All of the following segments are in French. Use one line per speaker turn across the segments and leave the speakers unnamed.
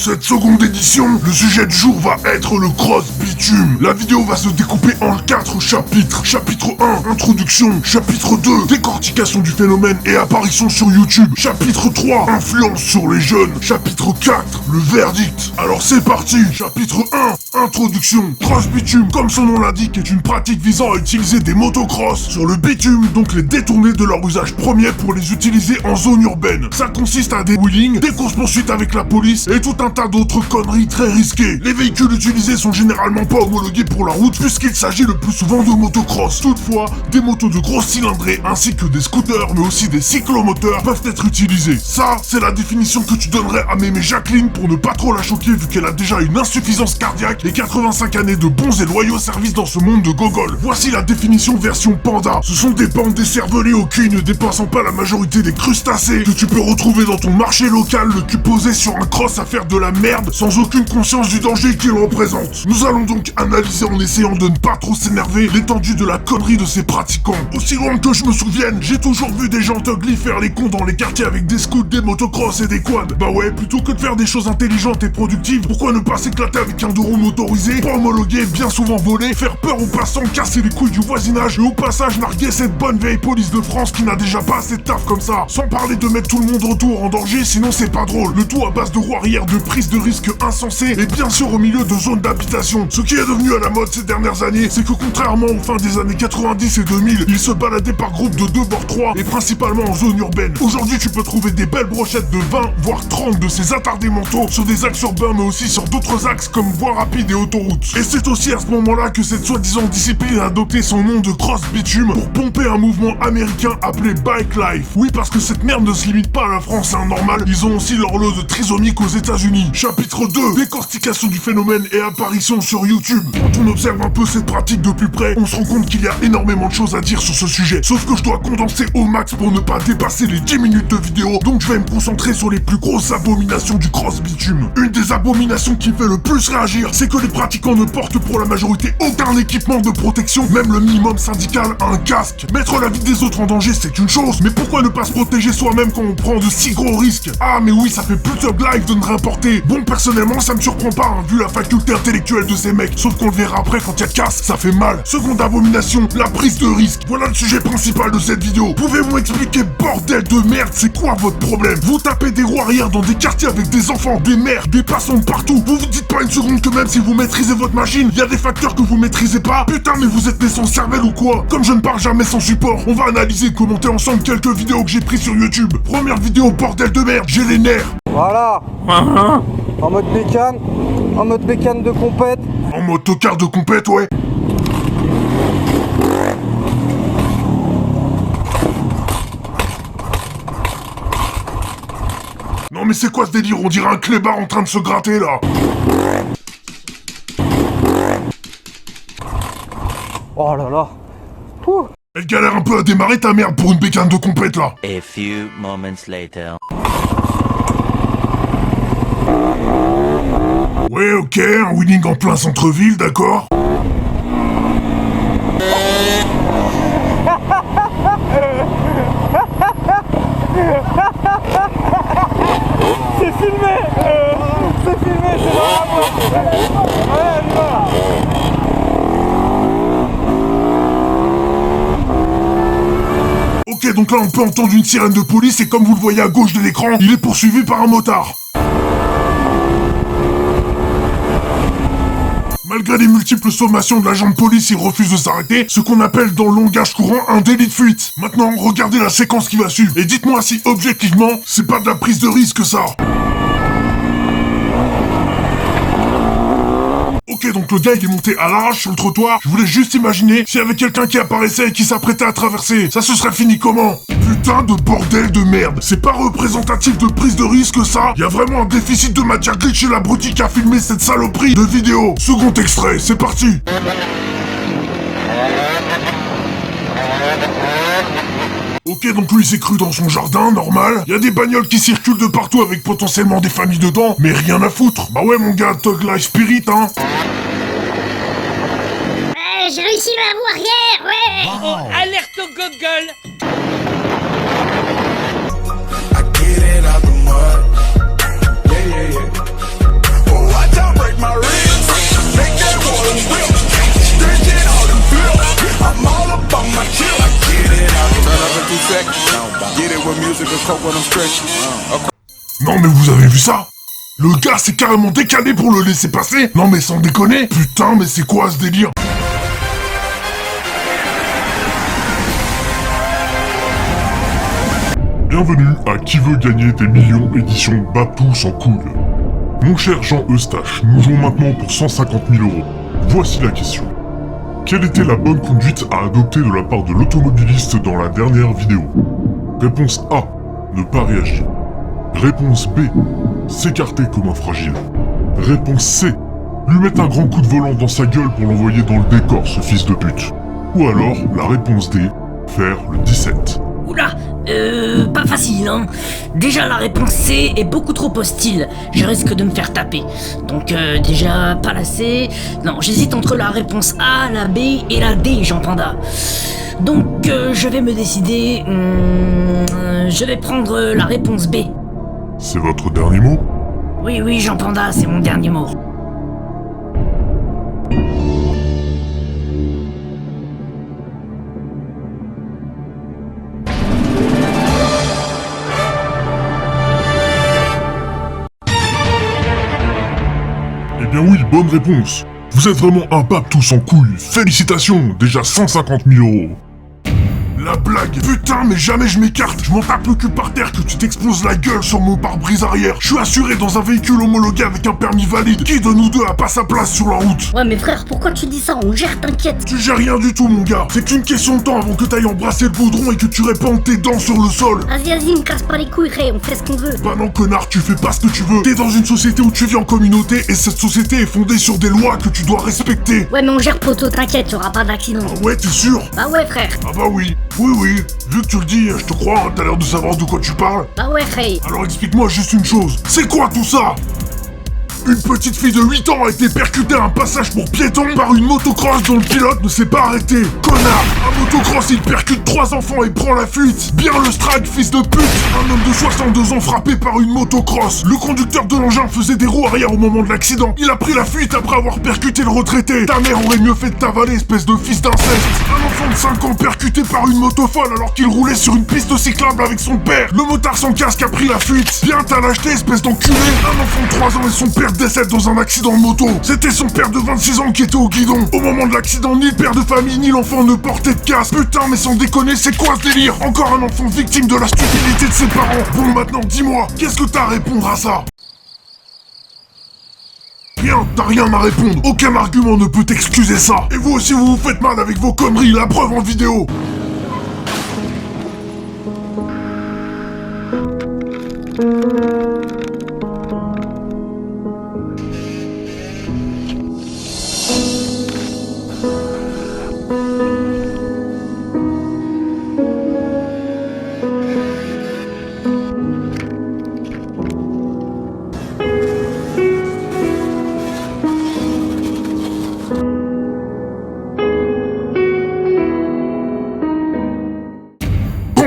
cette seconde édition, le sujet du jour va être le cross bitume. La vidéo va se découper en 4 chapitres. Chapitre 1, introduction. Chapitre 2, décortication du phénomène et apparition sur YouTube. Chapitre 3, influence sur les jeunes. Chapitre 4, le verdict. Alors c'est parti. Chapitre 1, introduction. Cross bitume, comme son nom l'indique, est une pratique visant à utiliser des motocross sur le bitume, donc les détourner de leur usage premier pour les utiliser en zone urbaine. Ça consiste à des wheelings, des courses-poursuites avec la police et tout un tas d'autres conneries très risquées. Les véhicules utilisés sont généralement pas homologués pour la route puisqu'il s'agit le plus souvent de motocross. Toutefois, des motos de grosse cylindrée ainsi que des scooters mais aussi des cyclomoteurs peuvent être utilisés. Ça, c'est la définition que tu donnerais à mémé Jacqueline pour ne pas trop la choquer vu qu'elle a déjà une insuffisance cardiaque et 85 années de bons et loyaux services dans ce monde de gogol. Voici la définition version panda. Ce sont des bandes décervelées au cul ne dépassant pas la majorité des crustacés que tu peux retrouver dans ton marché local, le cul posé sur un cross à faire de la merde sans aucune conscience du danger qu'il représente. Nous allons donc analyser en essayant de ne pas trop s'énerver l'étendue de la connerie de ces pratiquants. Aussi loin que je me souvienne, j'ai toujours vu des gens ugly faire les cons dans les quartiers avec des scouts, des motocross et des quads. Bah ouais, plutôt que de faire des choses intelligentes et productives, pourquoi ne pas s'éclater avec un 2 roues motorisé, pas homologué, bien souvent volé, faire peur aux passants, casser les couilles du voisinage et au passage narguer cette bonne vieille police de France qui n'a déjà pas assez de taf comme ça. Sans parler de mettre tout le monde autour en danger, sinon c'est pas drôle. Le tout à base de roues arrière, de prise de risque insensée et bien sûr au milieu de zones d'habitation. Ce qui est devenu à la mode ces dernières années, c'est que contrairement aux fins des années 90 et 2000, ils se baladaient par groupe de 2 voire 3 et principalement en zone urbaine. Aujourd'hui, tu peux trouver des belles brochettes de 20 voire 30 de ces attardés mentaux sur des axes urbains mais aussi sur d'autres axes comme voies rapides et autoroutes. Et c'est aussi à ce moment-là que cette soi-disant discipline a adopté son nom de cross bitume pour pomper un mouvement américain appelé Bike Life. Oui, parce que cette merde ne se limite pas à la France, c'est un normal, ils ont aussi leur lot de trisomiques aux États-Unis. Chapitre 2, décortication du phénomène et apparition sur YouTube. Quand on observe un peu cette pratique de plus près, on se rend compte qu'il y a énormément de choses à dire sur ce sujet. Sauf que je dois condenser au max pour ne pas dépasser les 10 minutes de vidéo, donc je vais me concentrer sur les plus grosses abominations du cross bitume. Une des abominations qui fait le plus réagir, c'est que les pratiquants ne portent pour la majorité aucun équipement de protection, même le minimum syndical a un casque. Mettre la vie des autres en danger, c'est une chose, mais pourquoi ne pas se protéger soi-même quand on prend de si gros risques? Ah mais oui, ça fait plus de live de ne rien porter. Bon, personnellement, ça me surprend pas, hein, vu la faculté intellectuelle de ces mecs, sauf qu'on le verra après quand il y a casse, ça fait mal. Seconde abomination, la prise de risque. Voilà le sujet principal de cette vidéo. Pouvez-vous m'expliquer, bordel de merde, c'est quoi votre problème? Vous tapez des roues arrière dans des quartiers avec des enfants, des mères, des passants partout. Vous vous dites pas une seconde que même si vous maîtrisez votre machine, il y a des facteurs que vous maîtrisez pas? Putain, mais vous êtes né sans cervelle ou quoi? Comme je ne parle jamais sans support, on va analyser et commenter ensemble quelques vidéos que j'ai prises sur YouTube. Première vidéo, bordel de merde, j'ai les nerfs.
Voilà. En mode bécane de compète.
En mode tocard de compète, ouais. Non mais c'est quoi ce délire? On dirait un clébard en train de se gratter là.
Oh là là. Ouh.
Elle galère un peu à démarrer ta merde pour une bécane de compète là.
A few moments later.
Ouais, ok, un wheeling en plein centre-ville, d'accord.
C'est filmé. C'est filmé, c'est vraiment. Ouais, voilà.
Ok, donc là on peut entendre une sirène de police et comme vous le voyez à gauche de l'écran, il est poursuivi par un motard. Malgré les multiples sommations de l'agent de police, il refuse de s'arrêter, ce qu'on appelle dans le langage courant un délit de fuite. Maintenant, regardez la séquence qui va suivre, et dites-moi si objectivement, c'est pas de la prise de risque ça. Ok, donc le gars il est monté à l'arrache sur le trottoir, je voulais juste imaginer s'il y avait quelqu'un qui apparaissait et qui s'apprêtait à traverser, ça se serait fini comment? Putain de bordel de merde, c'est pas représentatif de prise de risque ça? Y a vraiment un déficit de matière grise chez l'abruti qui a filmé cette saloperie de vidéo. Second extrait, c'est parti. Ok, donc lui s'est cru dans son jardin, normal. Y a des bagnoles qui circulent de partout avec potentiellement des familles dedans, mais rien à foutre. Bah ouais mon gars, Thug Life Spirit, hein.
J'ai réussi ma roue arrière, ouais.
Oh, alerte au gogol.
I get it out the mud. Yeah, yeah, yeah.
Non mais vous avez vu ça? Le gars s'est carrément décalé pour le laisser passer? Non mais sans déconner? Putain mais c'est quoi ce délire? Bienvenue à Qui veut gagner des millions édition Babtou sans couilles. Mon cher Jean Eustache, nous jouons maintenant pour 150 000 €. Voici la question. Quelle était la bonne conduite à adopter de la part de l'automobiliste dans la dernière vidéo? Réponse A. Ne pas réagir. Réponse B. S'écarter comme un fragile. Réponse C. Lui mettre un grand coup de volant dans sa gueule pour l'envoyer dans le décor, ce fils de pute. Ou alors, la réponse D. Faire le 17.
Oula, pas facile, hein. Déjà, la réponse C est beaucoup trop hostile. Je risque de me faire taper. Donc, déjà, pas la C. Non, j'hésite entre la réponse A, la B et la D, Jean Panda. Donc, je vais me décider. Je vais prendre la réponse B.
C'est votre dernier mot?
Oui, Jean Panda, c'est mon dernier mot.
Eh bien oui, bonne réponse. Vous êtes vraiment un Babtou sans couilles. Félicitations, déjà 150 000 €. La blague. Putain, mais jamais je m'écarte. Je m'en tape le cul par terre que tu t'exploses la gueule sur mon pare-brise arrière. Je suis assuré dans un véhicule homologué avec un permis valide. Qui de nous deux a pas sa place sur la route?
Ouais, mais frère, pourquoi tu dis ça? On gère, t'inquiète.
Tu gères rien du tout, mon gars. C'est qu'une question de temps avant que t'ailles embrasser le goudron et que tu répandes tes dents sur le sol.
Vas-y, me casse pas les couilles, Ray, on fait ce qu'on veut.
Bah non, connard, tu fais pas ce que tu veux. T'es dans une société où tu vis en communauté et cette société est fondée sur des lois que tu dois respecter.
Ouais, mais on gère, poto, t'inquiète, y'aura pas d'accident.
Ah ouais, t'es sûr?
Bah ouais, frère.
Ah bah oui. Oui. Vu que tu le dis, je te crois, hein, t'as l'air de savoir de quoi tu parles.
Bah ouais, Ray.
Alors explique-moi juste une chose. C'est quoi tout ça? Une petite fille de 8 ans a été percutée à un passage pour piétons par une motocross dont le pilote ne s'est pas arrêté. Connard! Un motocross, il percute 3 enfants et prend la fuite. Bien le strike, fils de pute! Un homme de 62 ans frappé par une motocross. Le conducteur de l'engin faisait des roues arrière au moment de l'accident. Il a pris la fuite après avoir percuté le retraité. Ta mère aurait mieux fait de t'avaler, espèce de fils d'inceste. Un enfant de 5 ans percuté par une moto folle alors qu'il roulait sur une piste cyclable avec son père. Le motard sans casque a pris la fuite. Bien t'as lâcheté, espèce d'enculé. Un enfant de 3 ans et son père décèdent dans un accident de moto. C'était son père de 26 ans qui était au guidon. Au moment de l'accident, ni le père de famille ni l'enfant ne portait de casque. Putain, mais sans déconner, c'est quoi ce délire? Encore un enfant victime de la stupidité de ses parents. Bon, maintenant, dis-moi, qu'est-ce que t'as à répondre à ça? Rien, t'as rien à répondre. Aucun argument ne peut excuser ça. Et vous aussi, vous vous faites mal avec vos conneries, la preuve en vidéo.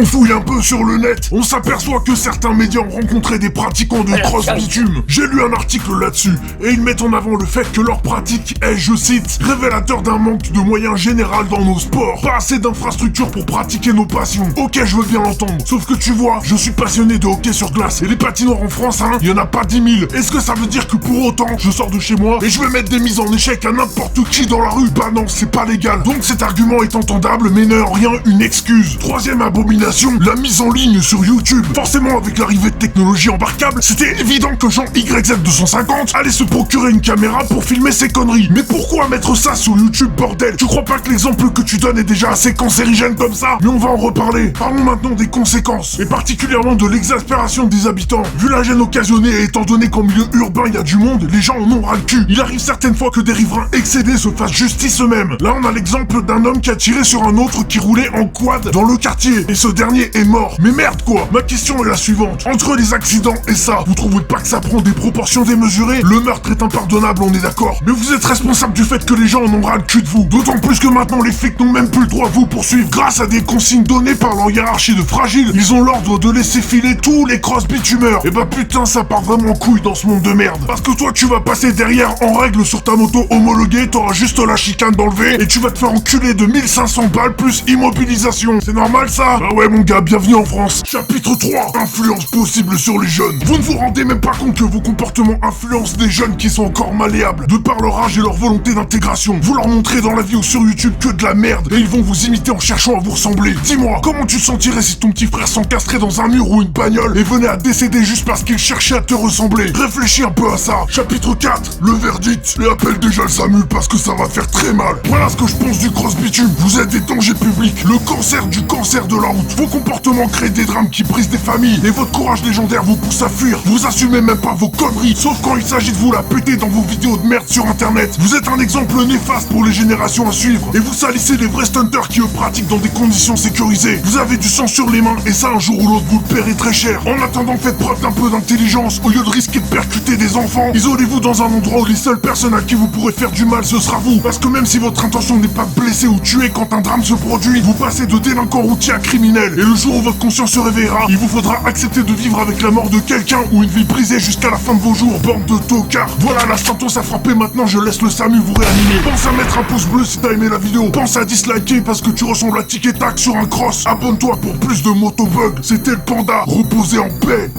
On fouille un peu sur le net, on s'aperçoit que certains médias ont rencontré des pratiquants de cross bitume. J'ai lu un article là-dessus, et ils mettent en avant le fait que leur pratique est, je cite, révélateur d'un manque de moyens général dans nos sports. Pas assez d'infrastructures pour pratiquer nos passions. Ok, je veux bien l'entendre, sauf que tu vois, je suis passionné de hockey sur glace, et les patinoires en France, hein, y en a pas 10 000. Est-ce que ça veut dire que pour autant, je sors de chez moi, et je vais mettre des mises en échec à n'importe qui dans la rue? Bah non, c'est pas légal. Donc cet argument est entendable, mais n'est en rien une excuse. Troisième abomination, la mise en ligne sur YouTube. Forcément, avec l'arrivée de technologies embarquables, c'était évident que Jean YZ250 allait se procurer une caméra pour filmer ses conneries. Mais pourquoi mettre ça sur YouTube, bordel? Tu crois pas que l'exemple que tu donnes est déjà assez cancérigène comme ça? Mais on va en reparler. Parlons maintenant des conséquences, et particulièrement de l'exaspération des habitants. Vu la gêne occasionnée et étant donné qu'en milieu urbain il y a du monde, les gens en ont ras le cul. Il arrive certaines fois que des riverains excédés se fassent justice eux-mêmes. Là, on a l'exemple d'un homme qui a tiré sur un autre qui roulait en quad dans le quartier. Et ce dernier est mort. Mais merde quoi. Ma question est la suivante. Entre les accidents et ça, vous trouvez pas que ça prend des proportions démesurées? Le meurtre est impardonnable, on est d'accord. Mais vous êtes responsable du fait que les gens en ont ras le cul de vous. D'autant plus que maintenant les flics n'ont même plus le droit de vous poursuivre. Grâce à des consignes données par leur hiérarchie de fragiles, ils ont l'ordre de laisser filer tous les cross bitumeurs. Et bah putain, ça part vraiment en couille dans ce monde de merde. Parce que toi tu vas passer derrière en règle sur ta moto homologuée, t'auras juste la chicane d'enlever et tu vas te faire enculer de 1500 balles plus immobilisation. C'est normal ça? Bah ouais mon gars, bienvenue en France. Chapitre 3, influence possible sur les jeunes. Vous ne vous rendez même pas compte que vos comportements influencent des jeunes qui sont encore malléables, de par leur âge et leur volonté d'intégration. Vous leur montrez dans la vie ou sur YouTube que de la merde, et ils vont vous imiter en cherchant à vous ressembler. Dis-moi, comment tu te sentirais si ton petit frère s'encastrait dans un mur ou une bagnole et venait à décéder juste parce qu'il cherchait à te ressembler? Réfléchis un peu à ça. Chapitre 4, le verdict, et appelle déjà le SAMU parce que ça va faire très mal. Voilà ce que je pense du cross bitume. Vous êtes des dangers publics, le cancer du cancer de la route. Vos comportements créent des drames qui brisent des familles, et votre courage légendaire vous pousse à fuir. Vous assumez même pas vos conneries, sauf quand il s'agit de vous la péter dans vos vidéos de merde sur internet. Vous êtes un exemple néfaste pour les générations à suivre, et vous salissez les vrais stunters qui eux pratiquent dans des conditions sécurisées. Vous avez du sang sur les mains, et ça un jour ou l'autre vous le paierez très cher. En attendant, faites preuve d'un peu d'intelligence, au lieu de risquer de percuter des enfants. Isolez-vous dans un endroit où les seules personnes à qui vous pourrez faire du mal ce sera vous. Parce que même si votre intention n'est pas de blesser ou tuer quand un drame se produit, vous passez de délinquant routier à criminel. Et le jour où votre conscience se réveillera, il vous faudra accepter de vivre avec la mort de quelqu'un ou une vie brisée jusqu'à la fin de vos jours, bande de tocards. Voilà, la sentence a frappé, maintenant je laisse le SAMU vous réanimer. Pense à mettre un pouce bleu si t'as aimé la vidéo. Pense à disliker parce que tu ressembles à Tic et Tac sur un cross. Abonne-toi pour plus de motobugs. C'était le Panda, reposez en paix.